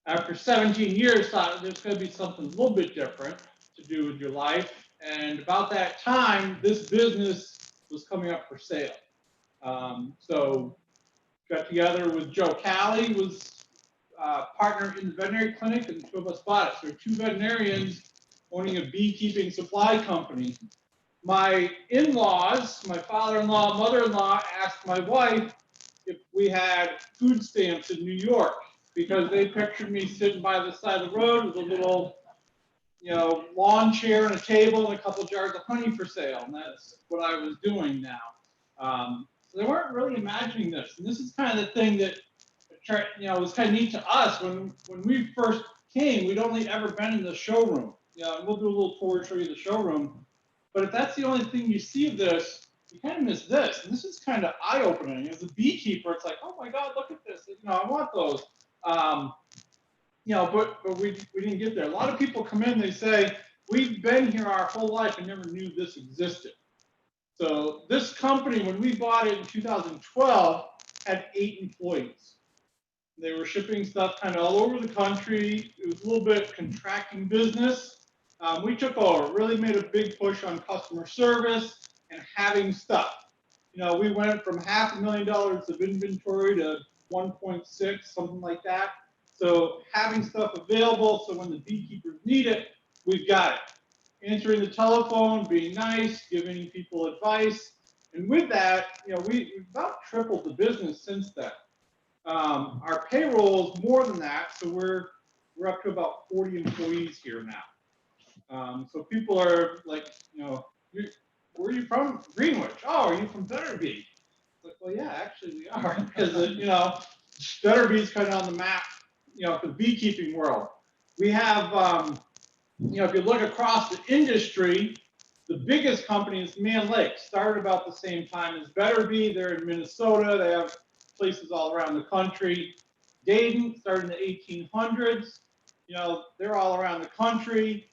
After 17 years, thought there's going to be something a little bit different to do with your life. And about that time, this business was coming up for sale. So got together with Joe Calley, was partner in the veterinary clinic, and the two of us bought it. So we're two veterinarians owning a beekeeping supply company. My in-laws, my father-in-law, mother-in-law, asked my wife if we had food stamps in New York, because they pictured me sitting by the side of the road with a little, lawn chair and a table and a couple jars of honey for sale. And that's what I was doing now. So they weren't really imagining this. And this is kind of the thing that, was kind of neat to us. When we first came, we'd only ever been in the showroom. And we'll do a little tour, show you the showroom. But if that's the only thing you see of this, you kind of miss this. And this is kind of eye-opening. As a beekeeper, it's like, oh my God, look at this. I want those. But we didn't get there. A lot of people come in, they say, we've been here our whole life and never knew this existed. So this company, when we bought it in 2012, had 8 employees. They were shipping stuff kind of all over the country. It was a little bit contracting business. We took over, really made a big push on customer service and having stuff. We went from $500,000 of inventory to 1.6, something like that. So having stuff available, so when the beekeepers need it, we've got it. Answering the telephone, being nice, giving people advice. And with that, we've about tripled the business since then. Our payroll is more than that, so we're up to about 40 employees here now. So people are like, where are you from? Greenwich. Oh, are you from BetterBee? Like, well, yeah, actually we are, because BetterBee is kind of on the map, for the beekeeping world. We have, if you look across the industry, the biggest company is Man Lake. Started about the same time as BetterBee. They're in Minnesota. They have places all around the country. Dayton started in the 1800s. They're all around the country.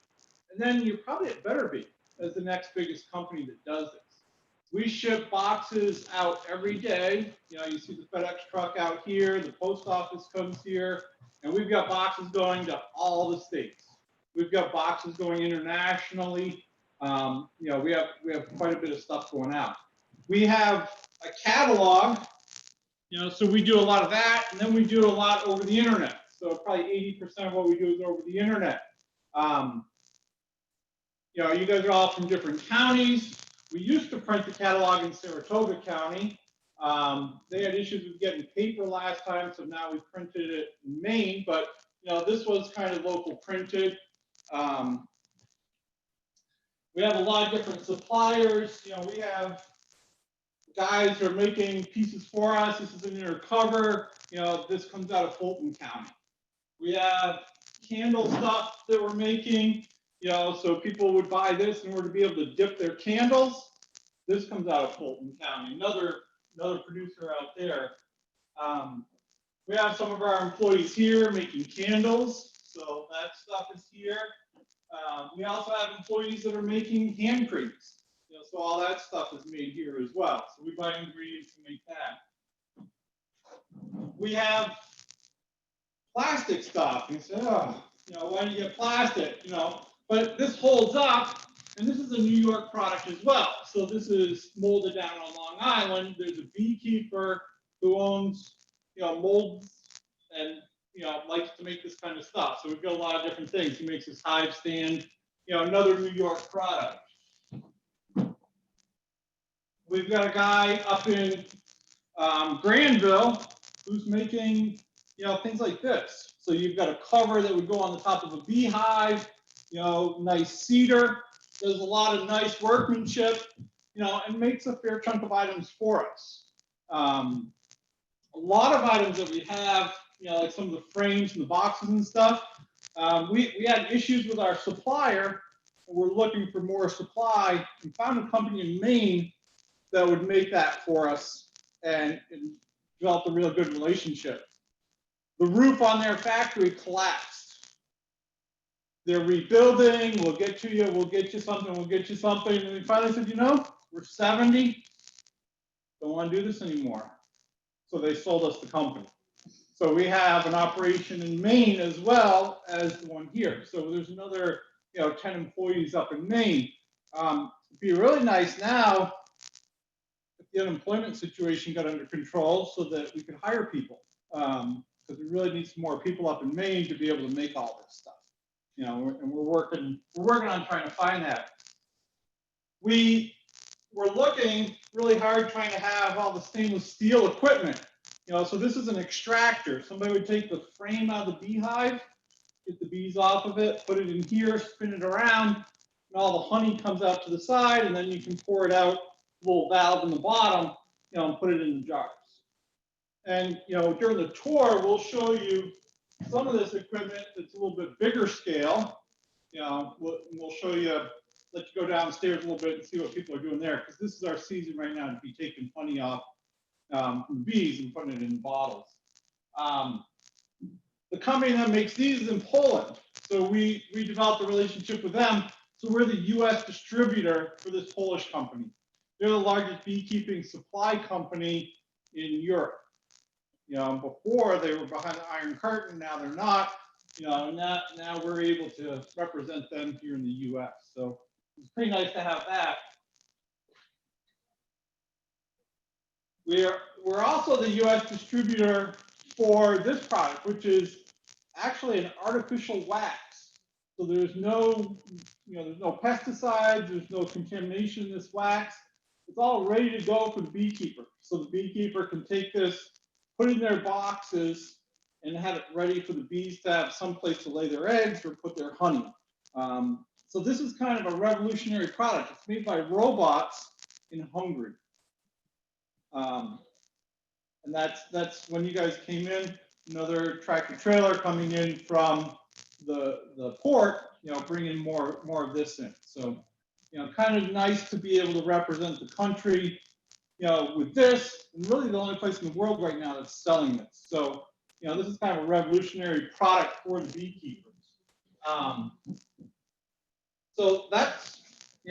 And then you're probably at BetterBee as the next biggest company that does this. We ship boxes out every day. You see the FedEx truck out here. The post office comes here. And we've got boxes going to all the states. We've got boxes going internationally. We have quite a bit of stuff going out. We have a catalog. So we do a lot of that, and then we do a lot over the internet. So probably 80% of what we do is over the internet. You guys are all from different counties. We used to print the catalog in Saratoga County. They had issues with getting paper last time, so now we printed it in Maine. But this was kind of local printed. We have a lot of different suppliers. We have guys who are making pieces for us. This is an inner cover. This comes out of Fulton County. We have candle stuff that we're making. So people would buy this in order to be able to dip their candles. This comes out of Fulton County, another producer out there. We have some of our employees here making candles. So that stuff is here. We also have employees that are making hand creams. So all that stuff is made here as well. So we buy ingredients to make that. We have plastic stuff. And you say, why do you get plastic? But this holds up, and this is a New York product as well. So this is molded down on Long Island. There's a beekeeper who owns, molds and, likes to make this kind of stuff. So we've got a lot of different things. He makes his hive stand, another New York product. We've got a guy up in Granville, who's making, things like this. So you've got a cover that would go on the top of a beehive, nice cedar. There's a lot of nice workmanship, and makes a fair chunk of items for us. A lot of items that we have, like some of the frames and the boxes and stuff, we had issues with our supplier. We're looking for more supply and found a company in Maine that would make that for us and developed a real good relationship. The roof on their factory collapsed. They're rebuilding, we'll get you something, And we finally said, we're 70, don't want to do this anymore. So they sold us the company. So we have an operation in Maine as well as the one here. So there's another, 10 employees up in Maine. It'd be really nice now if the unemployment situation got under control so that we could hire people. Because we really need some more people up in Maine to be able to make all this stuff. And we're working on trying to find that. We're looking really hard trying to have all the stainless steel equipment. So this is an extractor. Somebody would take the frame out of the beehive, get the bees off of it, put it in here, spin it around, and all the honey comes out to the side, and then you can pour it out, little valve in the bottom, and put it in the jars. And, during the tour, we'll show you some of this equipment that's a little bit bigger scale. We'll show you, let you go downstairs a little bit and see what people are doing there, because this is our season right now to be taking honey off from bees and putting it in bottles. The company that makes these is in Poland. So we developed a relationship with them. So we're the US distributor for this Polish company. They're the largest beekeeping supply company in Europe. Before they were behind the Iron Curtain, now they're not. Now we're able to represent them here in the US. So it's pretty nice to have that. We're also the US distributor for this product, which is actually an artificial wax. So there's no, there's no pesticides, there's no contamination in this wax. It's all ready to go for the beekeeper. So the beekeeper can take this, put it in their boxes, and have it ready for the bees to have some place to lay their eggs or put their honey. So this is kind of a revolutionary product. It's made by robots in Hungary. And that's when you guys came in, another tractor trailer coming in from the port, bringing more of this in. So, kind of nice to be able to represent the country, with this, and really the only place in the world right now that's selling this. So, this is kind of a revolutionary product for the beekeepers. So that's,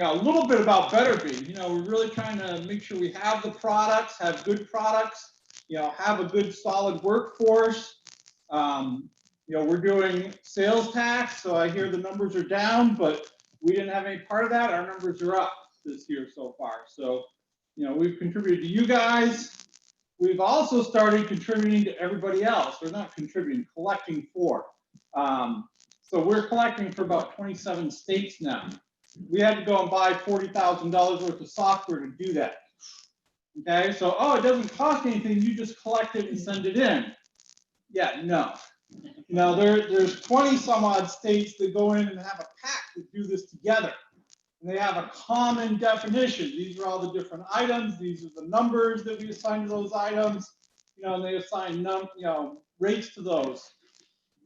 a little bit about BetterBee. We're really trying to make sure we have the products, have good products, have a good solid workforce. We're doing sales tax, so I hear the numbers are down, but we didn't have any part of that. Our numbers are up this year so far. So, we've contributed to you guys. We've also started contributing to everybody else. We're not contributing, collecting for. So we're collecting for about 27 states now. We had to go and buy $40,000 worth of software to do that. Okay, so, it doesn't cost anything. You just collect it and send it in. Yeah, no. There's 20 some odd states that go in and have a pact that do this together. And they have a common definition. These are all the different items. These are the numbers that we assign to those items. And they assign rates to those.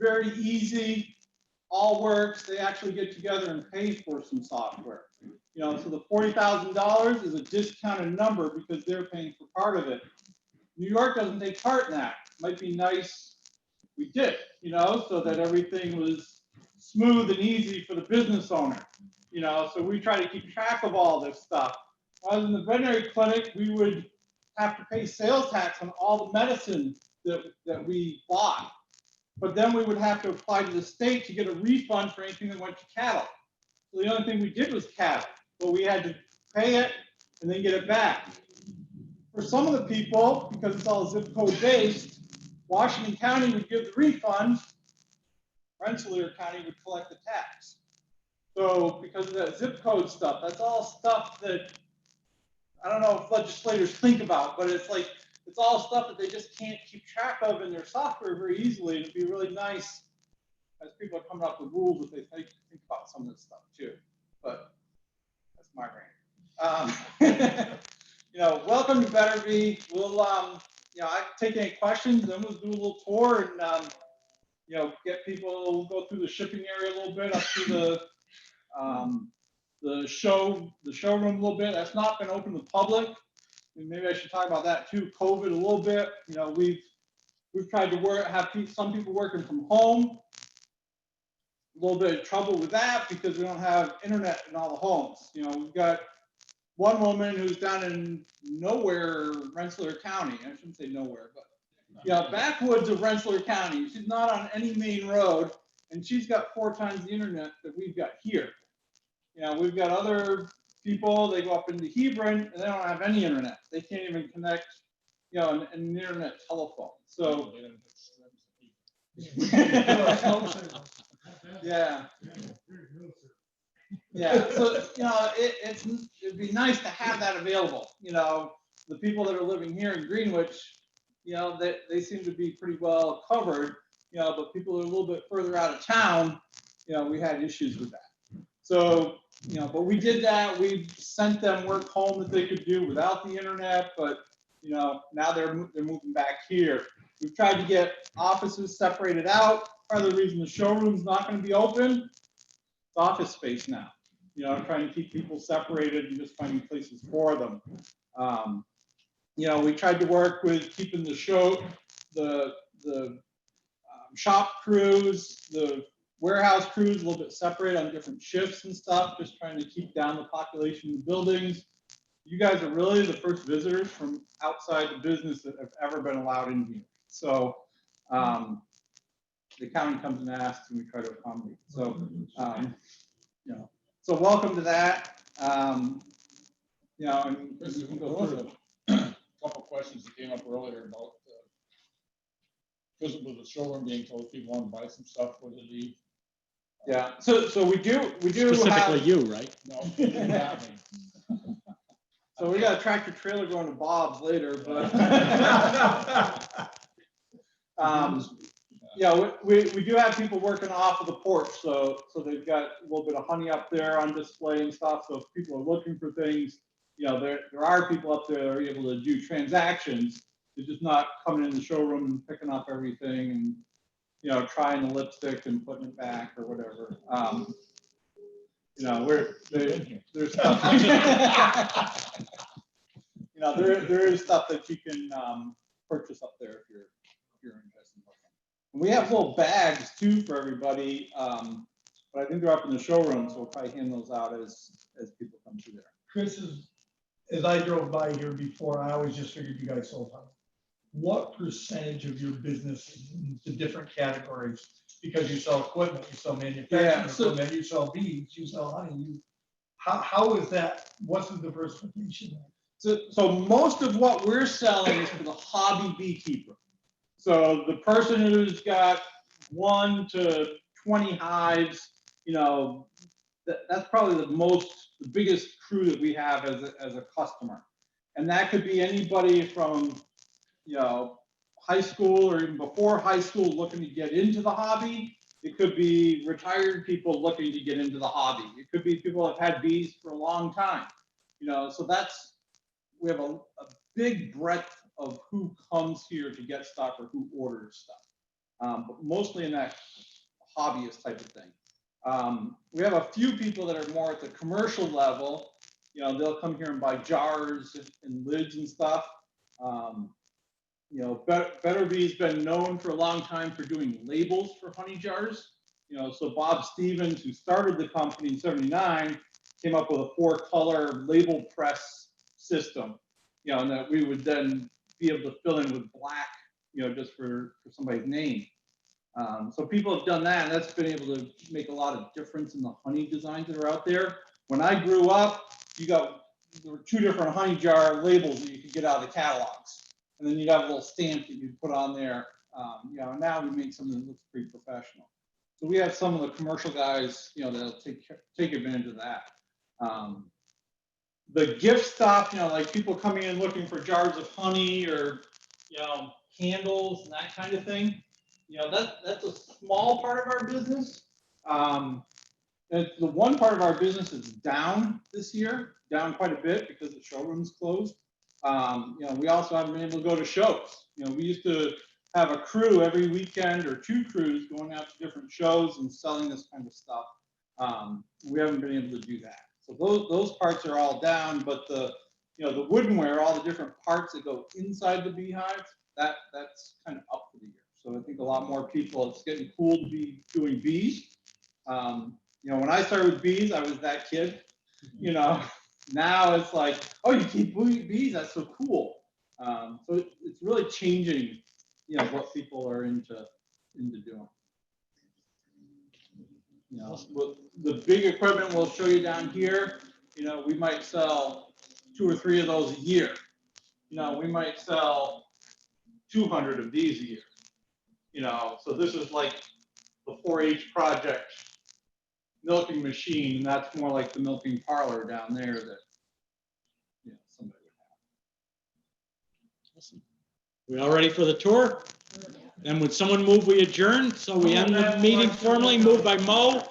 Very easy, all works. They actually get together and pay for some software. So the $40,000 is a discounted number because they're paying for part of it. New York doesn't take part in that. Might be nice if we did, so that everything was smooth and easy for the business owner. So we try to keep track of all this stuff. While I was in the veterinary clinic, we would have to pay sales tax on all the medicine that we bought. But then we would have to apply to the state to get a refund for anything that went to cattle. So the only thing we did was cattle, but we had to pay it and then get it back. For some of the people, because it's all zip code based, Washington County would give the refund, Rensselaer County would collect the tax. So because of that zip code stuff, that's all stuff that I don't know if legislators think about, but it's like it's all stuff that they just can't keep track of in their software very easily. And it'd be really nice as people are coming up with rules that they think about some of this stuff too. But that's my rant. You know, welcome to BetterBee. We'll, you know, I can take any questions, then we'll do a little tour and, you know, get people, go through the shipping area a little bit, up to the showroom a little bit. That's not been open to the public. And maybe I should talk about that too. COVID a little bit. You know, we've tried to have some people working from home. A little bit of trouble with that because we don't have internet in all the homes. You know, we've got one woman who's down in nowhere, Rensselaer County. I shouldn't say nowhere, but yeah, backwoods of Rensselaer County. She's not on any main road, and she's got 4 times the internet that we've got here. You know, we've got other people, they go up into Hebron, and they don't have any internet. They can't even connect, you know, an internet telephone. So, yeah. Yeah, so, you know, it'd be nice to have that available. You know, the people that are living here in Greenwich, you know, they seem to be pretty well covered, you know, but people that are a little bit further out of town, you know, we had issues with that. So, you know, but we did that. We sent them work home that they could do without the internet, but, you know, now they're moving back here. We've tried to get offices separated out. Part of the reason the showroom's not going to be open, it's office space now. You know, trying to keep people separated and just finding places for them. You know, we tried to work with keeping the shop crews, the warehouse crews a little bit separate on different shifts and stuff, just trying to keep down the population in the buildings. You guys are really the first visitors from outside the business that have ever been allowed in here. So the county comes and asks and we try to accommodate. So, you know, so welcome to that. You know, and Chris, you can go one through of it. the couple questions that came up earlier about with the showroom being told people want to buy some stuff for the leave. Yeah, so we do Specifically have, you, right? No, it didn't happen. so we got a tractor trailer going to Bob's later, but yeah, we do have people working off of the porch, so they've got a little bit of honey up there on display and stuff. So if people are looking for things, you know, there are people up there that are able to do transactions. They're just not coming in the showroom and picking up everything and, you know, trying the lipstick and putting it back or whatever. You know, there's stuff. You know, there is stuff that you can purchase up there if you're interested in looking. And we have little bags too for everybody, but I think they're up in the showroom, so we'll probably hand those out as people come through there. Chris, as I drove by here before, I always just figured you guys sold honey. What percentage of your business is in the different categories? Because you sell equipment, you sell manufacturing equipment, you sell beads, you sell honey. How is that? What's the diversification there? So most of what we're selling is for the hobby beekeeper. So the person who's got 1 to 20 hives, you know, that's probably the biggest crew that we have as a customer. And that could be anybody from, you know, high school or even before high school looking to get into the hobby. It could be retired people looking to get into the hobby. It could be people that have had bees for a long time. You know, so we have a big breadth of who comes here to get stuff or who orders stuff, but mostly in that hobbyist type of thing. We have a few people that are more at the commercial level. You know, they'll come here and buy jars and lids and stuff. You know, BetterBee's been known for a long time for doing labels for honey jars. You know, so Bob Stevens, who started the company in '79, came up with a 4-color label press system, you know, and that we would then be able to fill in with black, you know, just for somebody's name. So people have done that, and that's been able to make a lot of difference in the honey designs that are out there. When I grew up, there were 2 different honey jar labels that you could get out of the catalogs. And then you'd have a little stamp that you'd put on there. You know, now we make something that looks pretty professional. So we have some of the commercial guys, you know, that'll take advantage of that. The gift stuff, you know, like people coming in looking for jars of honey or candles and that kind of thing. That's a small part of our business. The one part of our business is down this year, down quite a bit because the showroom's closed. We also haven't been able to go to shows. We used to have a crew every weekend or 2 crews going out to different shows and selling this kind of stuff. We haven't been able to do that. So those parts are all down, but the woodenware, all the different parts that go inside the beehives, that's kind of up for the year. So I think a lot more people, it's getting cool to be doing bees. When I started with bees, I was that kid. Now it's like, oh, you keep bees, that's so cool. So it's really changing, what people are into doing. The big equipment we'll show you down here, we might sell 2 or 3 of those a year. We might sell 200 of these a year. So this is like the 4-H project milking machine, and that's more like the milking parlor down there that somebody would have. Awesome. We all ready for the tour? And would someone move we adjourn? So we end the meeting formally, moved by Mo.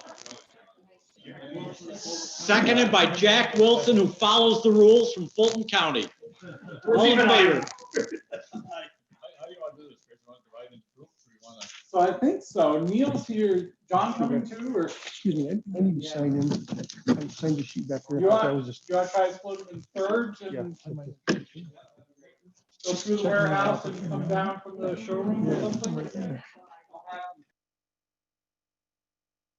Seconded by Jack Wilson, who follows the rules from Fulton County. All in favor? How do you want to do this? You want to divide into groups, or you want to? So I think so. Neil's here. John coming too, or? Excuse me, I need to sign in. I signed the sheet back there. You I thought that want was just. to try to split them in thirds Yeah. and I might- go through the warehouse and come down from the showroom or Yeah, something? right there.